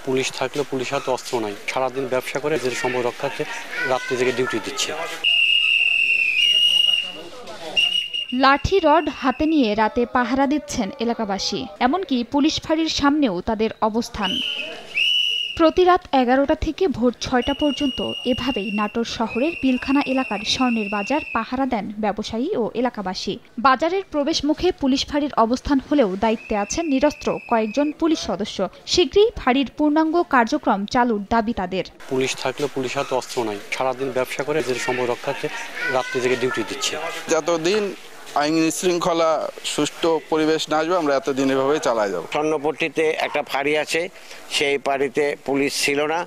Police থাকলে police হাতে অস্ত্র নাই, সারাদিন ব্যবসা করে নিজের সম্পদ রক্ষার্থে রাত্রি থেকে ডিউটি দিচ্ছে। লাঠি রড হাতে নিয়ে রাতে পাহারা দিচ্ছেন এলাকাবাসী, এমনকি পুলিশ ফাঁড়ির সামনেও তাদের অবস্থান। প্রতি রাত 11টা থেকে ভোর 6টা পর্যন্ত এভাবেই নাটোর শহরের পিলখানা এলাকার স্বর্ণের বাজার পাহারা দেন ব্যবসায়ী ও এলাকাবাসী। বাজারের প্রবেশ মুখে পুলিশ ফাঁড়ির অবস্থান হলেও দায়িত্বে আছেন নিরস্ত্র কয়েকজন পুলিশ সদস্য। শীঘ্রই ফাঁড়ির পূর্ণাঙ্গ কার্যক্রম চালুর দাবি তাদের। পুলিশ থাকলে পুলিশ হাতে অস্ত্র নাই, সারাদিন ব্যবসা করে নিজের সম্পদ রক্ষার্থে রাত্রি থেকে ডিউটি দিচ্ছে। যতদিন আইন শৃঙ্খলা সুষ্ঠু পরিবেশ না আসবে আমরা এতদিন এভাবে চালাই যাব। স্বর্ণপট্টিতে একটা ফাঁড়ি আছে, সেই ফাঁড়িতে পুলিশ ছিল না,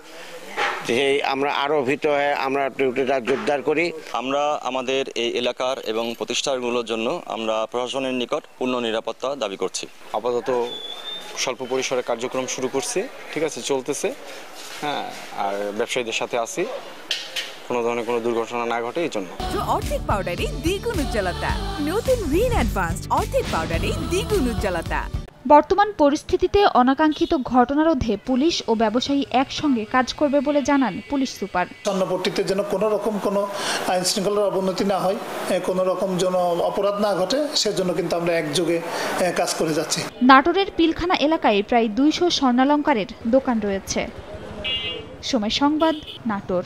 আমরা আরো ভীত হয়ে আমরা ডিউটিটা জোরদার করি। আমরা আমাদের এই এলাকার এবং প্রতিষ্ঠানগুলোর জন্য আমরা প্রশাসনের নিকট পূর্ণ নিরাপত্তা দাবি করছি। আপাতত স্বল্প পরিসরে কার্যক্রম শুরু করছি, ঠিক আছে, চলতেছে। হ্যাঁ, আর ব্যবসায়ীদের সাথে আছি, কোনো ধরনের কোনো দুর্ঘটনা না ঘটে এই জন্য। অর্ধেক পাউডারে দ্বিগুণ উজ্জ্বলতা, নতুন রিন অ্যাডভান্সড অর্ধেক পাউডারে দ্বিগুণ উজ্জ্বলতা। বর্তমান পরিস্থিতিতে অনাকাঙ্ক্ষিত ঘটনা রোধে পুলিশ ও ব্যবসায়ী একসঙ্গে কাজ করবে বলে জানান পুলিশ সুপার। স্বর্ণপট্টিতে যেন কোনো রকম কোনো আইন শৃঙ্খলার অবনতি না হয়, কোনো রকম যেন অপরাধ না ঘটে, সেজন্য কিন্তু আমরা একযোগে কাজ করে যাচ্ছি। নাটোরের পিলখানা এলাকায় প্রায় 200 স্বর্ণালংকারের দোকান রয়েছে। সময় সংবাদ, নাটোর।